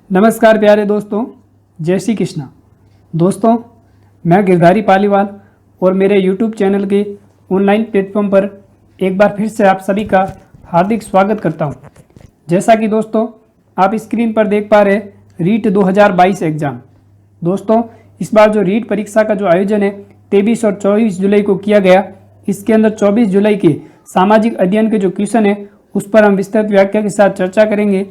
नमस्कार प्यारे दोस्तों, जय श्री कृष्णा। दोस्तों, मैं गिरधारी पालीवाल और मेरे YouTube चैनल के ऑनलाइन प्लेटफॉर्म पर एक बार फिर से आप सभी का हार्दिक स्वागत करता हूं। जैसा कि दोस्तों आप स्क्रीन पर देख पा रहे रीट 2022 एग्ज़ाम। दोस्तों, इस बार जो रीट परीक्षा का जो आयोजन है 23 और 24 जुलाई को किया गया, इसके अंदर 24 जुलाई के सामाजिक अध्ययन के जो क्वेश्चन है उस पर हम विस्तृत व्याख्या के साथ चर्चा करेंगे।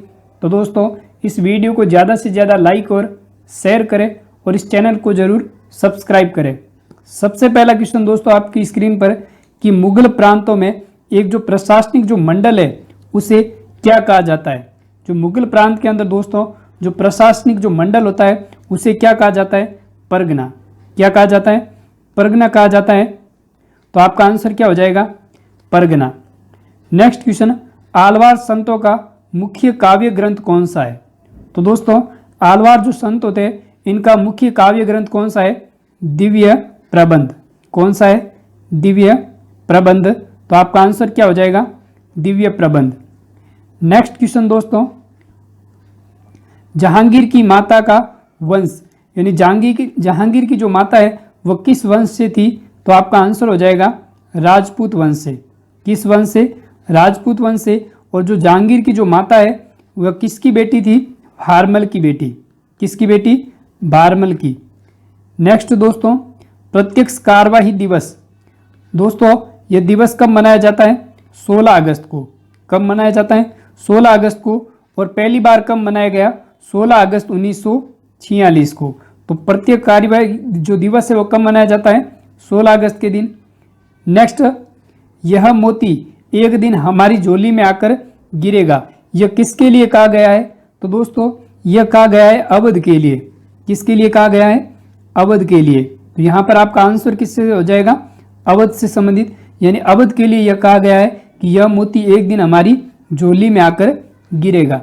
तो दोस्तों, इस वीडियो को ज़्यादा से ज़्यादा लाइक और शेयर करें और इस चैनल को ज़रूर सब्सक्राइब करें। सबसे पहला क्वेश्चन दोस्तों आपकी स्क्रीन पर कि मुगल प्रांतों में एक जो प्रशासनिक जो मंडल है उसे क्या कहा जाता है। जो मुगल प्रांत के अंदर दोस्तों जो प्रशासनिक जो मंडल होता है उसे क्या कहा जाता है? परगना। क्या कहा जाता है? परगना कहा जाता है। तो आपका आंसर क्या हो जाएगा? परगना। नेक्स्ट क्वेश्चन, आलवार संतों का मुख्य काव्य ग्रंथ कौन सा है? तो दोस्तों आलवार जो संत होते हैं इनका मुख्य काव्य ग्रंथ कौन सा है? दिव्य प्रबंध। कौन सा है? दिव्य प्रबंध। तो आपका आंसर क्या हो जाएगा? दिव्य प्रबंध। नेक्स्ट क्वेश्चन दोस्तों, जहांगीर की माता का वंश यानी जहांगीर की जो माता है वह किस वंश से थी? तो आपका आंसर हो जाएगा राजपूत वंश से। किस वंश से? राजपूत वंश से। और जो जहांगीर की जो माता है वह किसकी बेटी थी? भारमल की बेटी। किसकी बेटी? भारमल की। नेक्स्ट दोस्तों, प्रत्यक्ष कार्यवाही दिवस। दोस्तों यह दिवस कब मनाया जाता है? 16 अगस्त को। कब मनाया जाता है? 16 अगस्त को। और पहली बार कब मनाया गया? 16 अगस्त 1946 को। तो प्रत्येक कार्यवाही जो दिवस है वो कब मनाया जाता है? 16 अगस्त के दिन। नेक्स्ट, यह मोती एक दिन हमारी झोली में आकर गिरेगा, यह किसके लिए कहा गया है? तो दोस्तों यह कहा गया है अवध के लिए। किसके लिए कहा गया है? अवध के लिए। तो यहाँ पर आपका आंसर किससे हो जाएगा? अवध से संबंधित, यानी अवध के लिए यह कहा गया है कि यह मोती एक दिन हमारी झोली में आकर गिरेगा।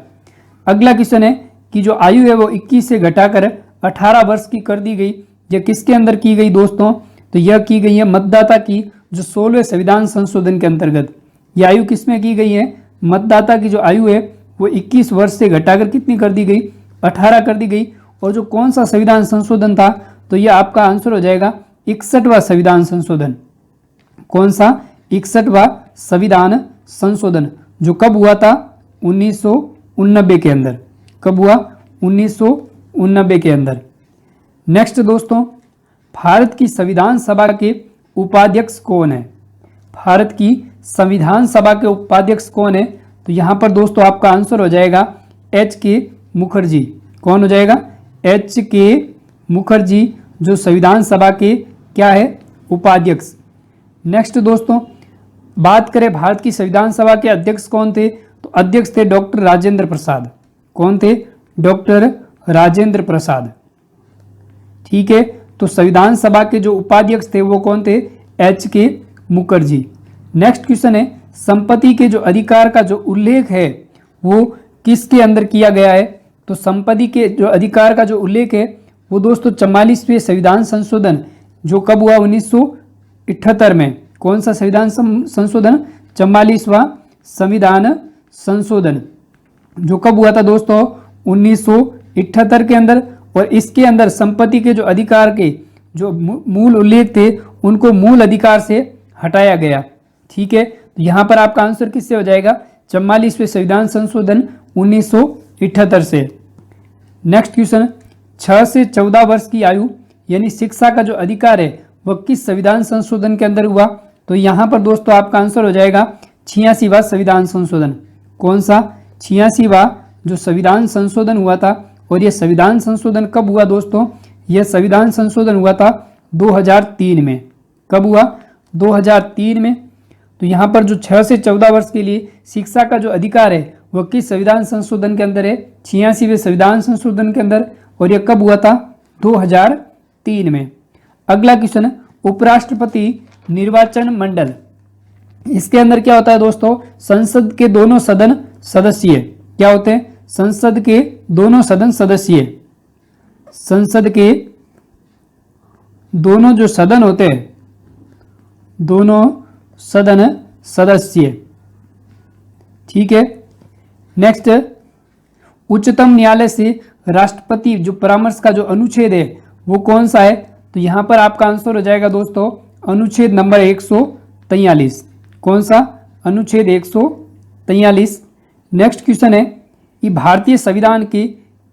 अगला क्वेश्चन है कि जो आयु है वो 21 से घटाकर 18 वर्ष की कर दी गई, यह किसके अंदर की गई दोस्तों? तो यह की गई है मतदाता की जो 16वें संविधान संशोधन के अंतर्गत। यह आयु किसमें की गई है? मतदाता की जो आयु है वो 21 वर्ष से घटाकर कितनी कर दी गई? 18 कर दी गई। और जो कौन सा संविधान संशोधन था? तो यह आपका आंसर हो जाएगा 61वां संविधान संशोधन। कौन सा? 61वां संविधान संशोधन, जो कब हुआ था? 1989 के अंदर। कब हुआ? 1989 के अंदर। नेक्स्ट दोस्तों, भारत की संविधान सभा के उपाध्यक्ष कौन है? भारत की संविधान सभा के उपाध्यक्ष कौन है? तो यहाँ पर दोस्तों आपका आंसर हो जाएगा H.K. मुखर्जी। कौन हो जाएगा? H.K. मुखर्जी, जो संविधान सभा के क्या है? उपाध्यक्ष। नेक्स्ट दोस्तों, बात करें भारत की संविधान सभा के अध्यक्ष कौन थे? तो अध्यक्ष थे डॉक्टर राजेंद्र प्रसाद। कौन थे? डॉक्टर राजेंद्र प्रसाद। ठीक है, तो संविधान सभा के जो उपाध्यक्ष थे वो कौन थे? H.K. मुखर्जी। नेक्स्ट क्वेश्चन है, संपत्ति के जो अधिकार का जो उल्लेख है वो किसके अंदर किया गया है? तो संपत्ति के जो अधिकार का जो उल्लेख है वो दोस्तों 44वें संविधान संशोधन, जो कब हुआ? 1978 में। कौन सा संविधान संशोधन? 44वां संविधान संशोधन, जो कब हुआ था दोस्तों? 1978 के अंदर। और इसके अंदर संपत्ति के जो अधिकार के जो मूल उल्लेख थे उनको मूल अधिकार से हटाया गया। ठीक है, तो यहाँ पर आपका आंसर किससे हो जाएगा? 44वें संविधान संशोधन 1978 से। नेक्स्ट क्वेश्चन, 6 से 14 वर्ष की आयु यानी शिक्षा का जो अधिकार है वह किस संविधान संशोधन के अंदर हुआ? तो यहाँ पर दोस्तों आपका आंसर हो जाएगा 86वां संविधान संशोधन। कौन सा? 86वां जो संविधान संशोधन हुआ था। और यह संविधान संशोधन कब हुआ दोस्तों? यह संविधान संशोधन हुआ था 2003 में। कब हुआ? 2003 में। तो यहाँ पर जो 6 से 14 वर्ष के लिए शिक्षा का जो अधिकार है वह किस संविधान संशोधन के अंदर है? 86वें संविधान संशोधन के अंदर। और यह कब हुआ था? 2003 में। अगला क्वेश्चन, उपराष्ट्रपति निर्वाचन मंडल, इसके अंदर क्या होता है दोस्तों? संसद के दोनों सदन सदस्य। क्या होते हैं? संसद के दोनों सदन सदस्य। संसद के दोनों जो सदन होते हैं, दोनों सदन सदस्य। ठीक है। नेक्स्ट, उच्चतम न्यायालय से राष्ट्रपति जो परामर्श का जो अनुच्छेद है वो कौन सा है? तो यहाँ पर आपका आंसर हो जाएगा दोस्तों अनुच्छेद नंबर 143। कौन सा? अनुच्छेद 143। नेक्स्ट क्वेश्चन है कि भारतीय संविधान के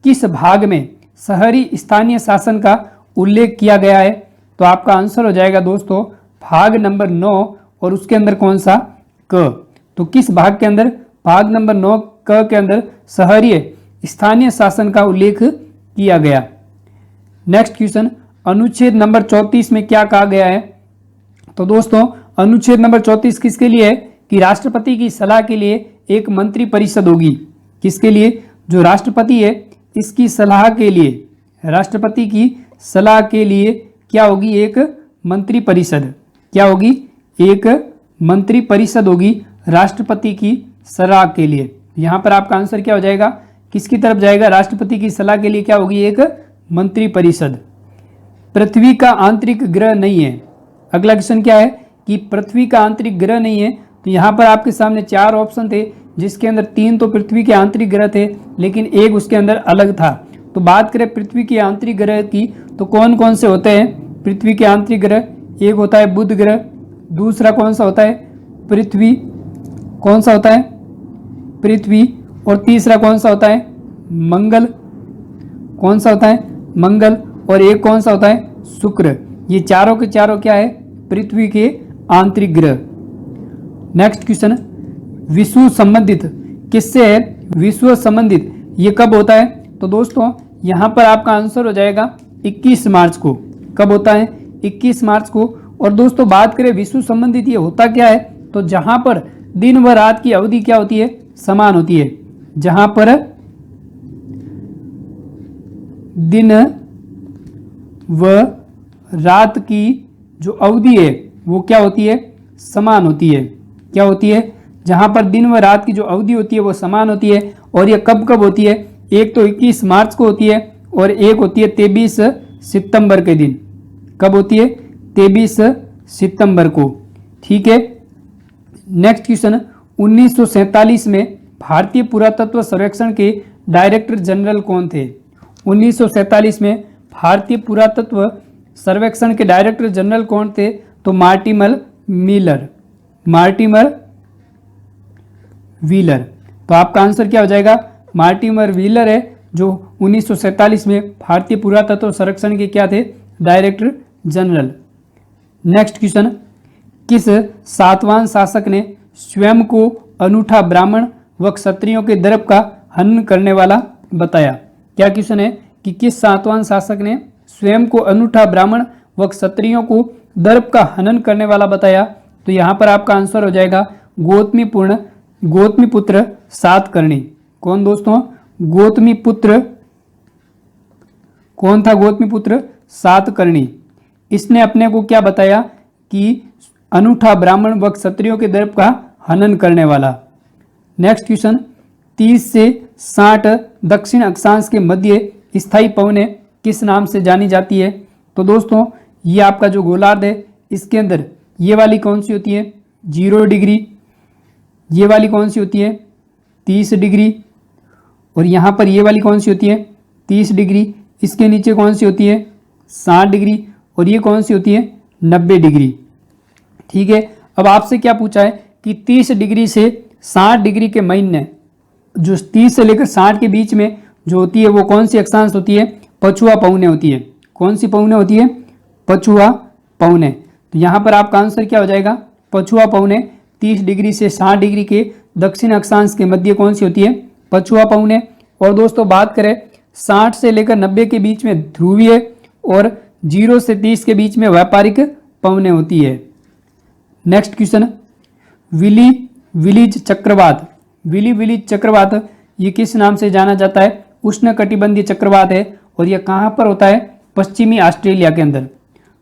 किस भाग में शहरी स्थानीय शासन का उल्लेख किया गया है? तो आपका आंसर हो जाएगा दोस्तों भाग नंबर 9 और उसके अंदर कौन सा? क। तो किस भाग के अंदर? भाग नंबर 9 क के अंदर शहरी स्थानीय शासन का उल्लेख किया गया। नेक्स्ट क्वेश्चन, अनुच्छेद नंबर 34 में क्या कहा गया है? तो दोस्तों अनुच्छेद नंबर 34 किसके लिए है? कि राष्ट्रपति की सलाह के लिए एक मंत्री परिषद होगी। किसके लिए? जो राष्ट्रपति है इसकी सलाह के लिए, राष्ट्रपति की सलाह के लिए क्या होगी? एक मंत्री परिषद। क्या होगी? एक मंत्री परिषद होगी राष्ट्रपति की सलाह के लिए। यहाँ पर आपका आंसर क्या हो जाएगा? किसकी तरफ जाएगा? राष्ट्रपति की सलाह के लिए क्या होगी? एक मंत्री परिषद। पृथ्वी का आंतरिक ग्रह नहीं है। अगला क्वेश्चन क्या है कि पृथ्वी का आंतरिक ग्रह नहीं है। तो यहाँ पर आपके सामने 4 ऑप्शन थे जिसके अंदर 3 तो पृथ्वी के आंतरिक ग्रह थे लेकिन एक उसके अंदर अलग था। तो बात करें पृथ्वी के आंतरिक ग्रह की तो कौन कौन से होते हैं पृथ्वी के आंतरिक ग्रह? एक होता है बुध ग्रह, दूसरा कौन सा होता है? पृथ्वी। कौन सा होता है? पृथ्वी। और तीसरा कौन सा होता है? मंगल। कौन सा होता है? मंगल। और एक कौन सा होता है? शुक्र। ये चारों के चारों क्या है? पृथ्वी के आंतरिक ग्रह। नेक्स्ट क्वेश्चन, विश्व संबंधित किससे है? विश्व संबंधित ये कब होता है? तो दोस्तों यहाँ पर आपका आंसर हो जाएगा 21 मार्च को। कब होता है? 21 मार्च को। और दोस्तों बात करें विश्व संबंधित ये होता क्या है? तो जहां पर दिन व रात की अवधि क्या होती है? समान होती है। जहां पर दिन व रात की जो अवधि है वो क्या होती है? समान होती है। क्या होती है? जहां पर दिन व रात की जो अवधि होती है वो समान होती है। और ये कब कब होती है? एक तो 21 मार्च को होती है और एक होती है 23 सितंबर के दिन। कब होती है? 23 सितंबर को। ठीक है। नेक्स्ट क्वेश्चन, 1947 में भारतीय पुरातत्व सर्वेक्षण के डायरेक्टर जनरल कौन थे? 1947 में भारतीय पुरातत्व सर्वेक्षण के डायरेक्टर जनरल कौन थे? तो मार्टिमर मिलर। Mortimer wheeler. तो आपका आंसर क्या हो जाएगा? मार्टिमर व्हीलर है जो 1947 में भारतीय पुरातत्व संरक्षण के क्या थे? Director general. नेक्स्ट क्वेश्चन, किस सातवां शासक ने स्वयं को अनूठा ब्राह्मण व क्षत्रियों के दर्प का हनन करने वाला बताया? क्या क्वेश्चन है कि किस सातवां शासक ने स्वयं को अनूठा ब्राह्मण व क्षत्रियों को दर्प का हनन करने वाला बताया? तो यहाँ पर आपका आंसर हो जाएगा गौतमीपुत्र सातकर्णी। कौन दोस्तों? गौतमीपुत्र। कौन था गौतमीपुत्र? सातकर्णी। इसने अपने को क्या बताया? कि अनूठा ब्राह्मण व क्षत्रियों के दर्प का हनन करने वाला। नेक्स्ट क्वेश्चन, 30 से 60 दक्षिण अक्षांश के मध्य स्थायी पवनें किस नाम से जानी जाती है? तो दोस्तों ये आपका जो गोलार्ध है इसके अंदर ये वाली कौन सी होती है? 0 डिग्री। ये वाली कौन सी होती है? 30 डिग्री। और यहाँ पर ये वाली कौन सी होती है? 30 डिग्री। इसके नीचे कौन सी होती है? 60 डिग्री। और ये कौन सी होती है? 90 डिग्री। ठीक है। अब आपसे क्या पूछा है कि 30 डिग्री से 60 डिग्री के महीने जो 30 से लेकर 60 के बीच में जो होती है वो कौन सी अक्षांश होती है? पछुआ पौने होती है। कौन सी पौने होती है? पछुआ पौने। तो यहाँ पर आपका आंसर क्या हो जाएगा? पछुआ पौने। 30 डिग्री से 60 डिग्री के दक्षिण अक्षांश के मध्य कौन सी होती है? पछुआ पौने। और दोस्तों बात करें 60 से लेकर 90 के बीच में ध्रुवीय और 0 से 30 के बीच में व्यापारिक पवनें होती है। नेक्स्ट क्वेश्चन, विली विलीज चक्रवात। विली विलीज चक्रवात ये किस नाम से जाना जाता है? उष्णकटिबंधीय चक्रवात है और यह कहाँ पर होता है? पश्चिमी ऑस्ट्रेलिया के अंदर।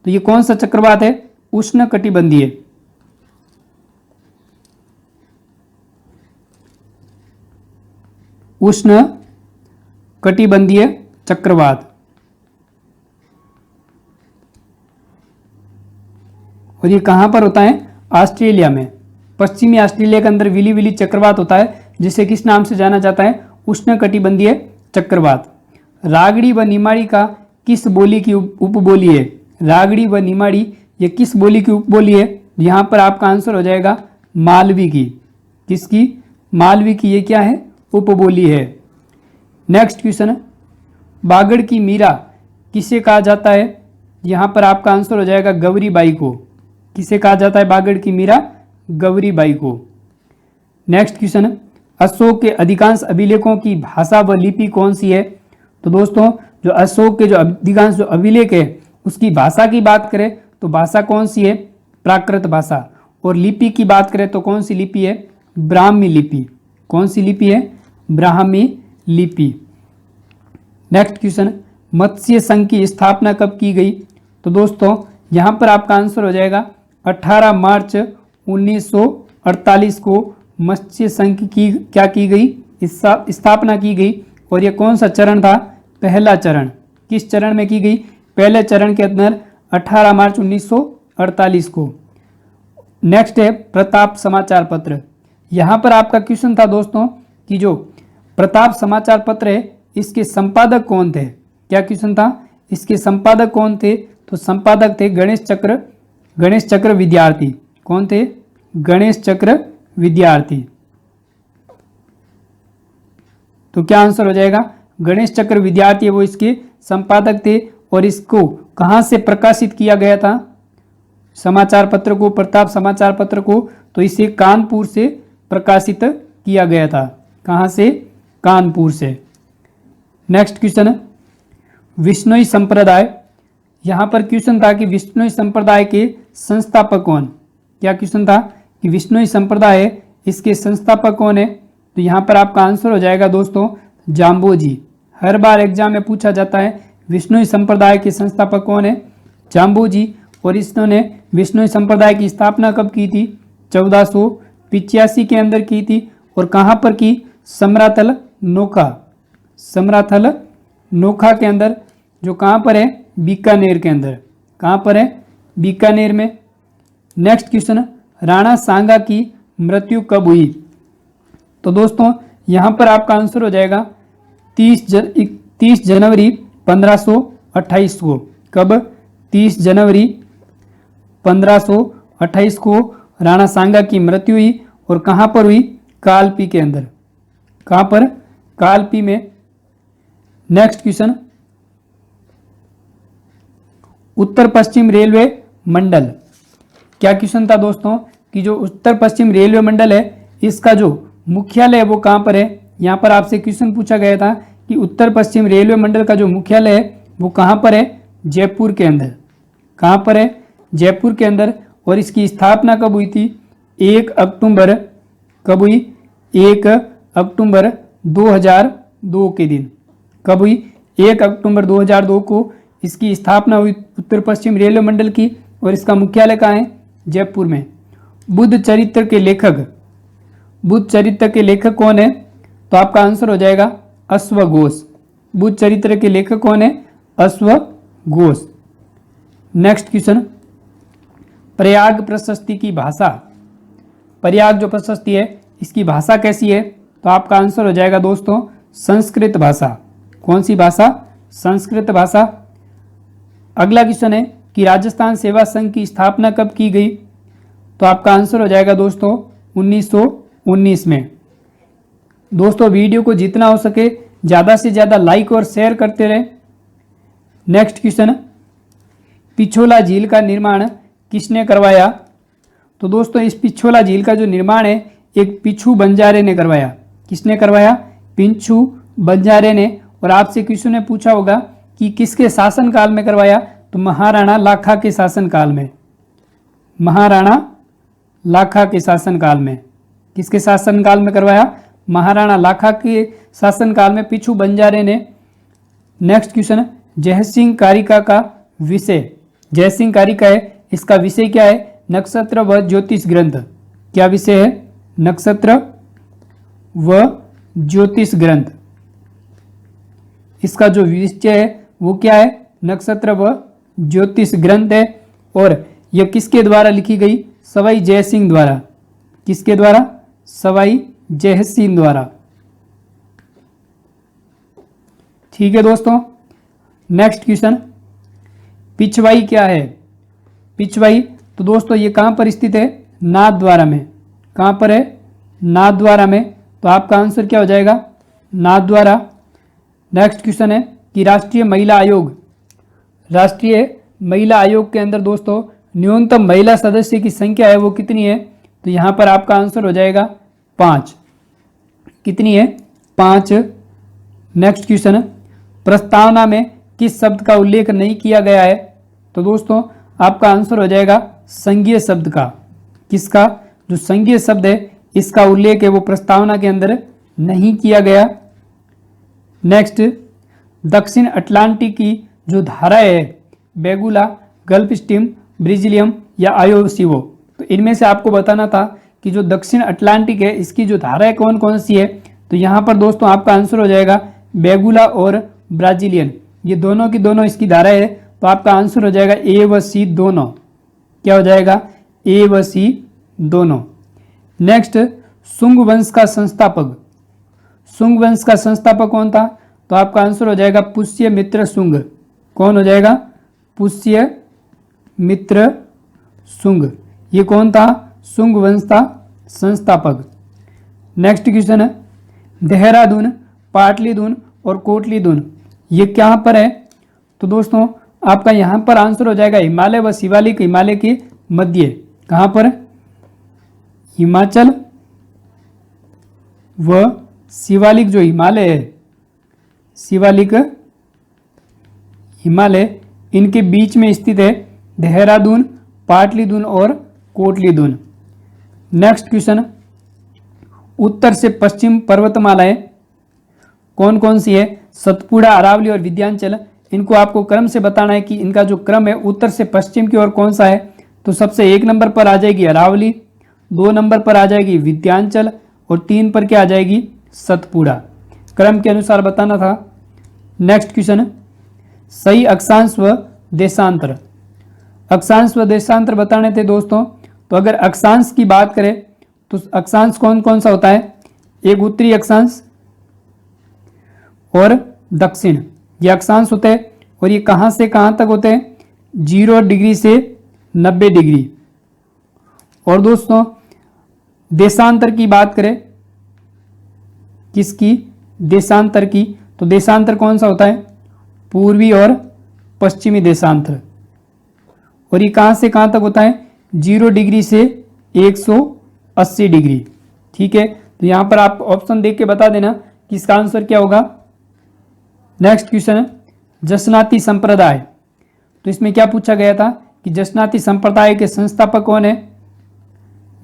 तो ये कौन सा चक्रवात है? उष्णकटिबंधीय। उष्णकटिबंधीय चक्रवात। और ये कहाँ पर होता है? ऑस्ट्रेलिया में। पश्चिमी ऑस्ट्रेलिया के अंदर विली विली चक्रवात होता है जिसे किस नाम से जाना जाता है? उष्णकटिबंधीय चक्रवात। रागड़ी व निमाड़ी का किस बोली की उपबोली है? रागड़ी व निमाड़ी ये किस बोली की उपबोली है? यहाँ पर आपका आंसर हो जाएगा मालवी की। किसकी? मालवी की ये क्या है? उपबोली है। नेक्स्ट क्वेश्चन, बागड़ की मीरा किसे कहा जाता है? यहाँ पर आपका आंसर हो जाएगा गौरी बाई को। किसे कहा जाता है बागड़ की मीरा? गौरी बाई को। नेक्स्ट क्वेश्चन, अशोक के अधिकांश अभिलेखों की भाषा व लिपि कौन सी है? तो दोस्तों जो अशोक के जो अधिकांश जो अभिलेख है उसकी भाषा की बात करें तो भाषा कौन सी है? प्राकृत भाषा। और लिपि की बात करें तो कौन सी लिपि है? ब्राह्मी लिपि। कौन सी लिपि है? ब्राह्मी लिपि। नेक्स्ट क्वेश्चन, मत्स्य संघ की स्थापना कब की गई? तो दोस्तों यहाँ पर आपका आंसर हो जाएगा 18 मार्च 1948 को मत्स्य संघ की क्या की गई? स्थापना की गई। और ये कौन सा चरण था? पहला चरण। किस चरण में की गई? पहले चरण के अंदर 18 मार्च 1948 को। नेक्स्ट है प्रताप समाचार पत्र। यहाँ पर आपका क्वेश्चन था दोस्तों कि जो प्रताप समाचार पत्र है इसके संपादक कौन थे? क्या क्वेश्चन था? इसके संपादक कौन थे? तो संपादक थे गणेश चक्र विद्यार्थी। कौन थे? गणेश चक्र विद्यार्थी। तो क्या आंसर हो जाएगा? गणेश चक्र विद्यार्थी वो इसके संपादक थे। और इसको कहाँ से प्रकाशित किया गया था समाचार पत्र को, प्रताप समाचार पत्र को? तो इसे कानपुर से प्रकाशित किया गया था। कहाँ से? कानपुर से। नेक्स्ट क्वेश्चन, विश्नोई संप्रदाय। यहाँ पर क्वेश्चन था कि विश्नोई संप्रदाय के संस्थापक कौन? क्या क्वेश्चन था कि विश्नोई संप्रदाय है इसके संस्थापक कौन है? तो यहाँ पर आपका आंसर हो जाएगा दोस्तों जाम्बोजी। हर बार एग्जाम में पूछा जाता है विश्नोई संप्रदाय के संस्थापक कौन है? जाम्बोजी। और इन्होंने विश्नोई संप्रदाय की स्थापना कब की थी? 1485 के अंदर की थी। और कहाँ पर की? समराथल नोखा। समराथल नोखा के अंदर, जो कहाँ पर है? बीकानेर के अंदर। कहाँ पर है? बीकानेर में। नेक्स्ट क्वेश्चन, राणा सांगा की मृत्यु कब हुई? तो दोस्तों यहाँ पर आपका आंसर हो जाएगा 30 जनवरी 1528 को। कब? 30 जनवरी 1528 को राणा सांगा की मृत्यु हुई। और कहाँ पर हुई? कालपी के अंदर। कहाँ पर? कालपी में। नेक्स्ट क्वेश्चन, उत्तर पश्चिम रेलवे मंडल। क्या क्वेश्चन था दोस्तों कि जो उत्तर पश्चिम रेलवे मंडल है इसका जो मुख्यालय है वो कहाँ पर है? यहाँ पर आपसे क्वेश्चन पूछा गया था कि उत्तर पश्चिम रेलवे मंडल का जो मुख्यालय है वो कहाँ पर है? जयपुर के अंदर। कहाँ पर है? जयपुर के अंदर। और इसकी स्थापना कब हुई थी? 1 अक्टूबर। कब हुई? 1 अक्टूबर 2002 के दिन। कब हुई? 1 अक्टूबर 2002 को इसकी स्थापना हुई उत्तर पश्चिम रेलवे मंडल की। और इसका मुख्यालय कहाँ है? जयपुर में। बुद्ध चरित्र के लेखक। बुद्ध चरित्र के लेखक कौन है? तो आपका आंसर हो जाएगा अश्वघोष। बुद्ध चरित्र के लेखक कौन है? अश्वघोष। नेक्स्ट क्वेश्चन, प्रयाग प्रशस्ति की भाषा। प्रयाग जो प्रशस्ति है इसकी भाषा कैसी है? तो आपका आंसर हो जाएगा दोस्तों संस्कृत भाषा। कौन सी भाषा? संस्कृत भाषा। अगला क्वेश्चन है कि राजस्थान सेवा संघ की स्थापना कब की गई? तो आपका आंसर हो जाएगा दोस्तों 1919 में। दोस्तों वीडियो को जितना हो सके ज़्यादा से ज़्यादा लाइक और शेयर करते रहे। नेक्स्ट क्वेश्चन, पिछोला झील का निर्माण किसने करवाया? तो दोस्तों इस पिछोला झील का जो निर्माण है एक पिछू बंजारे ने करवाया। किसने करवाया? पिंचू बंजारे ने। और आपसे क्वेश्चन ने पूछा होगा कि किसके शासनकाल में करवाया? तो महाराणा लाखा के शासनकाल में। महाराणा लाखा के शासनकाल में। किसके शासनकाल में करवाया? महाराणा लाखा के शासनकाल में पिछू बंजारे ने। नेक्स्ट क्वेश्चन, जयसिंह कारिका का विषय। जयसिंह कारिका है इसका विषय क्या है? नक्षत्र व ज्योतिष ग्रंथ। क्या विषय है? नक्षत्र व ज्योतिष ग्रंथ। इसका जो विषय है वो क्या है? नक्षत्र व ज्योतिष ग्रंथ है। और यह किसके द्वारा लिखी गई? सवाई जयसिंह द्वारा। किसके द्वारा? सवाई जयसिंह द्वारा। ठीक है दोस्तों। नेक्स्ट क्वेश्चन, पिछवाई क्या है? पिछवाई तो दोस्तों ये कहाँ पर स्थित है? नाथद्वारा में। कहाँ पर है? नाथद्वारा में। तो आपका आंसर क्या हो जाएगा? नाथद्वारा। नेक्स्ट क्वेश्चन है कि राष्ट्रीय महिला आयोग के अंदर दोस्तों न्यूनतम महिला सदस्य की संख्या है वो कितनी है? तो यहाँ पर आपका आंसर हो जाएगा 5। कितनी है? 5। नेक्स्ट क्वेश्चन, प्रस्तावना में किस शब्द का उल्लेख नहीं किया गया है? तो दोस्तों आपका आंसर हो जाएगा संज्ञेय शब्द का। किसका? जो संज्ञेय शब्द है इसका उल्लेख है वो प्रस्तावना के अंदर नहीं किया गया। नेक्स्ट, दक्षिण अटलांटिक की जो धाराएं है बेगुला, गल्फ स्ट्रीम, ब्रिजिलियम या आयोसिवो, तो इनमें से आपको बताना था कि जो दक्षिण अटलांटिक है इसकी जो धाराएं कौन कौन सी है? तो यहाँ पर दोस्तों आपका आंसर हो जाएगा बेगुला और ब्राजीलियन, ये दोनों की दोनों इसकी धाराएं है। तो आपका आंसर हो जाएगा ए व सी दोनों। क्या हो जाएगा? ए व सी दोनों। नेक्स्ट, शुंग वंश का संस्थापक। शुंग वंश का संस्थापक कौन था? तो आपका आंसर हो जाएगा पुष्यमित्र शुंग। कौन हो जाएगा? पुष्यमित्र शुंग। ये कौन था? शुंग वंश का संस्थापक। नेक्स्ट क्वेश्चन है, देहरादून, पाटलिदून और कोटलीदून ये कहाँ पर है? तो दोस्तों आपका यहाँ पर आंसर हो जाएगा हिमालय व शिवालिक, हिमालय के मध्य। कहाँ पर? हिमाचल व शिवालिक जो हिमालय है, शिवालिक हिमालय, इनके बीच में स्थित है देहरादून, पाटलिदून और कोटलीदून। नेक्स्ट क्वेश्चन, उत्तर से पश्चिम पर्वतमालाएं कौन कौन सी है? सतपुड़ा, अरावली और विंध्याचल। इनको आपको क्रम से बताना है कि इनका जो क्रम है उत्तर से पश्चिम की ओर कौन सा है? तो सबसे 1 नंबर पर आ जाएगी अरावली, 2 नंबर पर आ जाएगी विंध्याचल और 3 पर क्या आ जाएगी? सतपुड़ा। क्रम के अनुसार बताना था। नेक्स्ट क्वेश्चन, सही अक्षांश व देशांतर। अक्षांश व देशांतर बताने थे दोस्तों। तो अगर अक्षांश की बात करें तो अक्षांश कौन कौन सा होता है? एक उत्तरी अक्षांश और दक्षिण, ये अक्षांश होते हैं। और ये कहाँ से कहाँ तक होते हैं? 0 डिग्री से 90 डिग्री। और दोस्तों देशांतर की बात करें, किसकी? देशांतर की। तो देशांतर कौन सा होता है? पूर्वी और पश्चिमी देशांतर। और ये कहाँ से कहाँ तक होता है? 0 डिग्री से 180 डिग्री। ठीक है, तो यहाँ पर आप ऑप्शन देख के बता देना कि इसका आंसर क्या होगा। नेक्स्ट क्वेश्चन है, जसनाती संप्रदाय। तो इसमें क्या पूछा गया था कि जसनाती संप्रदाय के संस्थापक कौन है?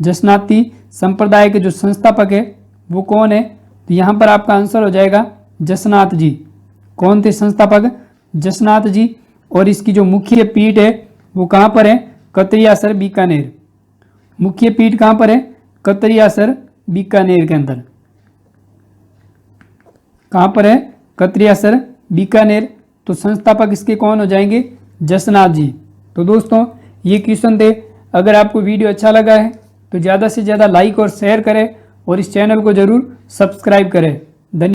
जसनाती संप्रदाय के जो संस्थापक है वो कौन है? तो यहाँ पर आपका आंसर हो जाएगा जसनाथ जी। कौन थे संस्थापक? जसनाथ जी। और इसकी जो मुख्य पीठ है वो कहाँ पर है? कतरियासर, बीकानेर। मुख्य पीठ कहाँ पर है? कतरियासर, बीकानेर के अंदर। कहाँ पर है? कतरियासर, बीकानेर। तो संस्थापक इसके कौन हो जाएंगे? जसनाथ जी। तो दोस्तों ये क्वेश्चन थे। अगर आपको वीडियो अच्छा लगा है तो ज़्यादा से ज़्यादा लाइक और शेयर करें और इस चैनल को जरूर सब्सक्राइब करें। धन्यवाद।